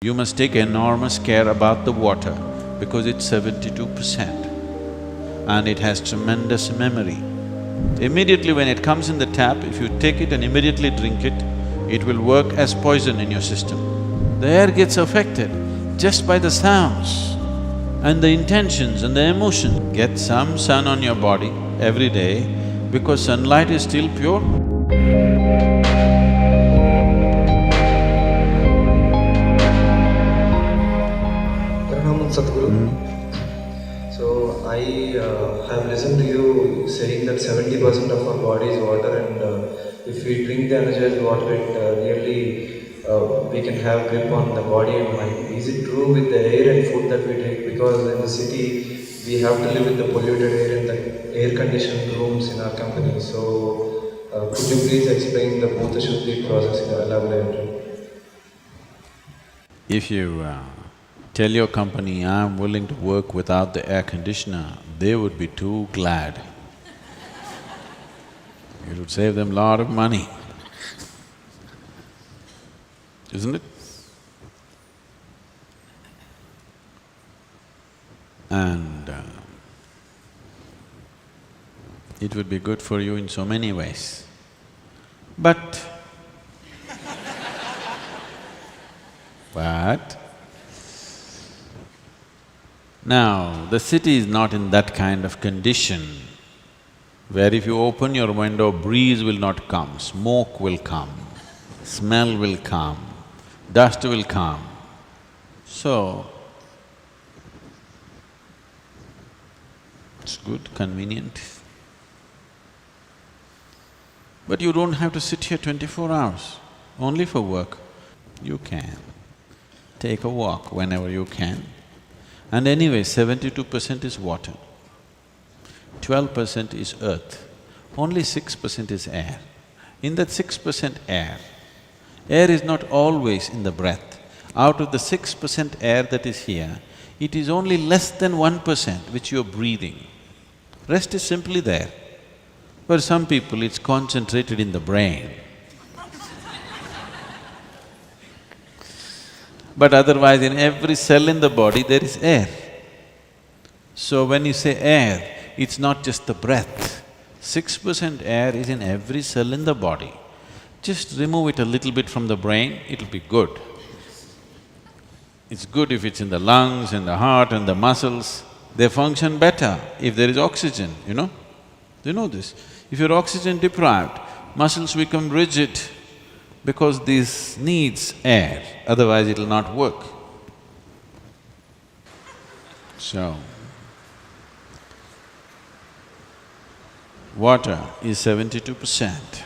You must take enormous care about the water because it's 72% and it has tremendous memory. Immediately when it comes in the tap, if you take it and immediately drink it, it will work as poison in your system. The air gets affected just by the sounds and the intentions and the emotions. Get some sun on your body every day because sunlight is still pure. Sadhguru. So I have listened to you saying that 70% of our body is water, and if we drink the energized water, it really we can have grip on the body and mind. Is it true with the air and food that we take? Because in the city we have to live with the polluted air and the air-conditioned rooms in our company. So could you please explain the Bhuta Shuddhi process in elaborately? If you tell your company, I'm willing to work without the air conditioner, they would be too glad. It would save them a lot of money, isn't it? And it would be good for you in so many ways. But now, the city is not in that kind of condition where if you open your window, breeze will not come, smoke will come, smell will come, dust will come. So, it's good, convenient. But you don't have to sit here 24 hours, only for work. You can take a walk whenever you can. And anyway, 72% is water, 12% is earth, only 6% is air. In that 6% air is not always in the breath. Out of the 6% air that is here, it is only less than 1% which you're breathing. Rest is simply there. For some people, it's concentrated in the brain. But otherwise, in every cell in the body, there is air. So when you say air, it's not just the breath. 6% air is in every cell in the body. Just remove it a little bit from the brain, it'll be good. It's good if it's in the lungs, in the heart and the muscles. They function better if there is oxygen, you know? Do you know this? If you're oxygen deprived, muscles become rigid, because this needs air, otherwise it'll not work. So, water is 72%.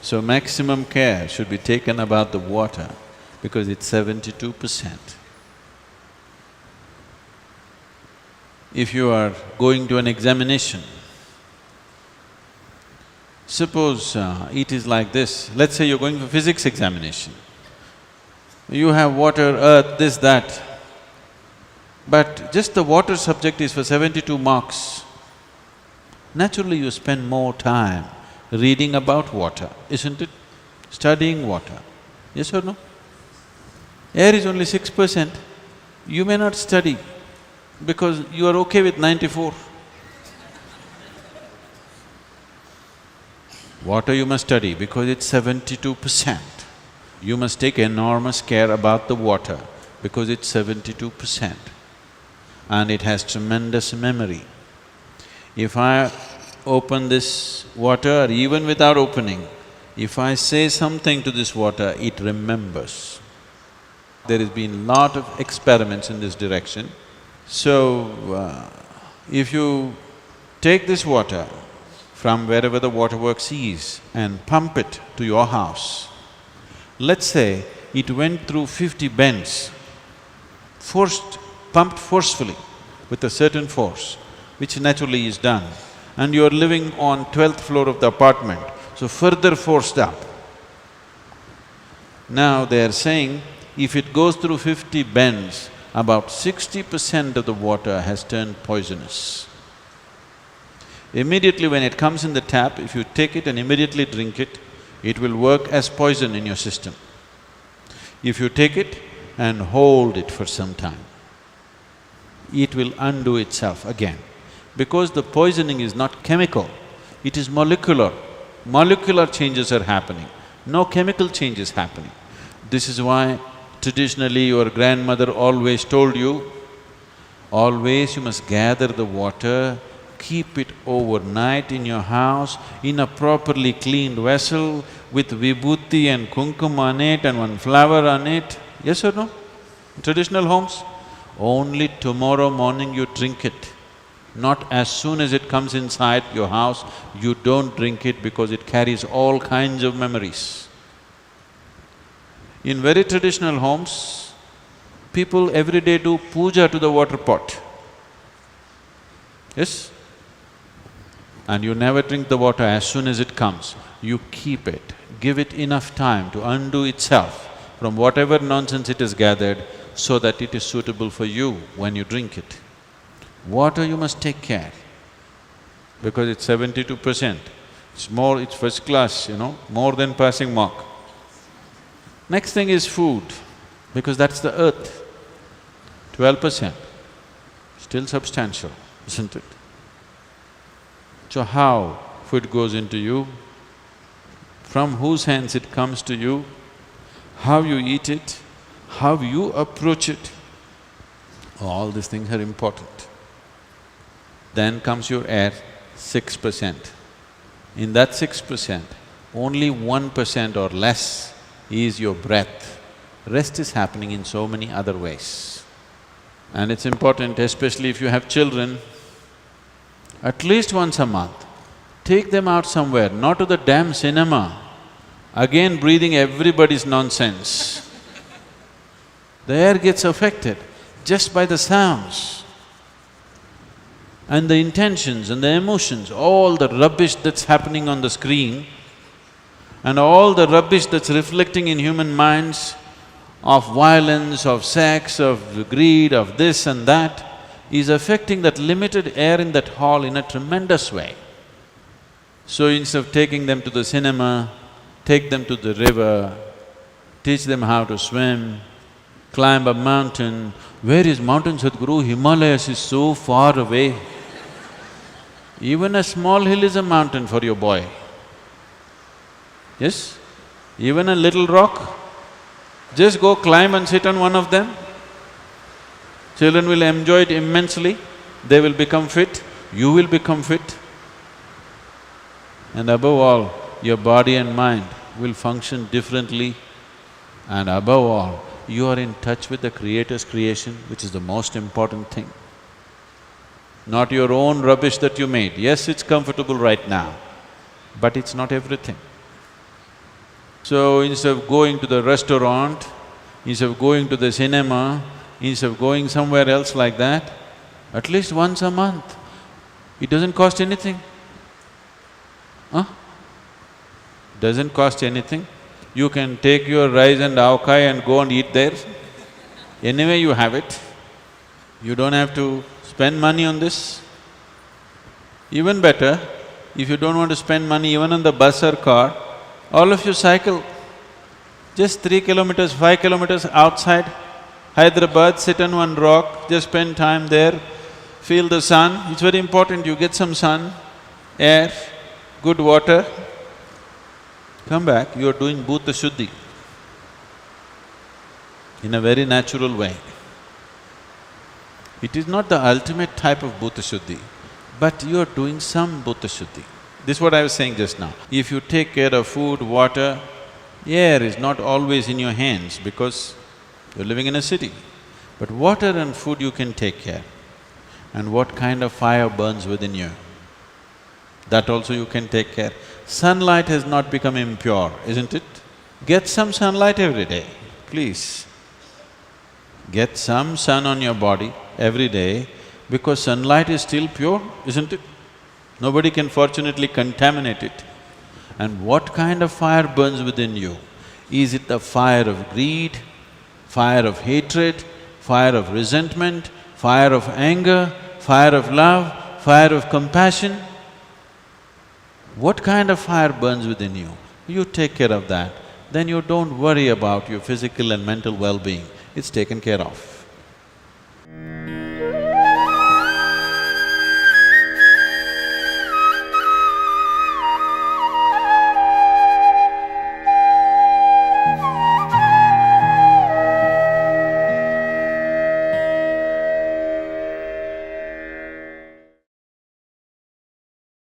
So maximum care should be taken about the water because it's 72%. If you are going to an examination, suppose it is like this, let's say you're going for physics examination. You have water, earth, this, that, but just the water subject is for 72 marks. Naturally you spend more time reading about water, isn't it? Studying water, yes or no? Air is only 6%, you may not study because you are okay with 94. Water you must study because it's 72%. You must take enormous care about the water because it's 72% and it has tremendous memory. If I open this water, or even without opening, if I say something to this water, it remembers. There has been lot of experiments in this direction. So, if you take this water from wherever the waterworks is and pump it to your house. Let's say it went through 50 bends, pumped forcefully with a certain force, which naturally is done, and you're living on 12th floor of the apartment, so further forced up. Now they're saying, if it goes through 50 bends, about 60% of the water has turned poisonous. Immediately when it comes in the tap, if you take it and immediately drink it, it will work as poison in your system. If you take it and hold it for some time, it will undo itself again. Because the poisoning is not chemical, it is molecular. Molecular changes are happening, no chemical change is happening. This is why traditionally your grandmother always told you, always you must gather the water, keep it overnight in your house in a properly cleaned vessel with vibhuti and kumkum on it and one flower on it. Yes or no? In traditional homes, only tomorrow morning you drink it. Not as soon as it comes inside your house, you don't drink it because it carries all kinds of memories. In very traditional homes, people every day do puja to the water pot. Yes? And you never drink the water as soon as it comes. You keep it, give it enough time to undo itself from whatever nonsense it has gathered so that it is suitable for you when you drink it. Water you must take care, because it's 72%. It's first class, more than passing mark. Next thing is food, because that's the earth, 12%, still substantial, isn't it? So how food goes into you, from whose hands it comes to you, how you eat it, how you approach it, all these things are important. Then comes your air, 6%. In that 6%, only 1% or less is your breath. Rest is happening in so many other ways. And it's important, especially if you have children, at least once a month, take them out somewhere, not to the damn cinema, again breathing everybody's nonsense. The air gets affected just by the sounds and the intentions and the emotions, all the rubbish that's happening on the screen and all the rubbish that's reflecting in human minds of violence, of sex, of greed, of this and that, is affecting that limited air in that hall in a tremendous way. So instead of taking them to the cinema, take them to the river, teach them how to swim, climb a mountain. Where is mountain, Sadhguru? Himalayas is so far away. Even a small hill is a mountain for your boy. Yes? Even a little rock, just go climb and sit on one of them. Children will enjoy it immensely, they will become fit, you will become fit. And above all, your body and mind will function differently, and above all, you are in touch with the Creator's creation, which is the most important thing. Not your own rubbish that you made. Yes, it's comfortable right now, but it's not everything. So instead of going to the restaurant, instead of going to the cinema, instead of going somewhere else like that, at least once a month, it doesn't cost anything. Huh? Doesn't cost anything. You can take your rice and avkai and go and eat there. Anyway you have it. You don't have to spend money on this. Even better, if you don't want to spend money even on the bus or car, all of you cycle. Just 3 kilometers, 5 kilometers outside Hyderabad, sit on one rock, just spend time there, feel the sun. It's very important you get some sun, air, good water. Come back, you are doing Bhuta Shuddhi in a very natural way. It is not the ultimate type of Bhuta Shuddhi, but you are doing some Bhuta Shuddhi. This is what I was saying just now. If you take care of food, water, air is not always in your hands because you're living in a city. But water and food you can take care. And what kind of fire burns within you, that also you can take care. Sunlight has not become impure, isn't it? Get some sunlight every day, please. Get some sun on your body every day, because sunlight is still pure, isn't it? Nobody can fortunately contaminate it. And what kind of fire burns within you? Is it the fire of greed, fire of hatred, fire of resentment, fire of anger, fire of love, fire of compassion? What kind of fire burns within you? you take care of that, then you don't worry about your physical and mental well-being, it's taken care of.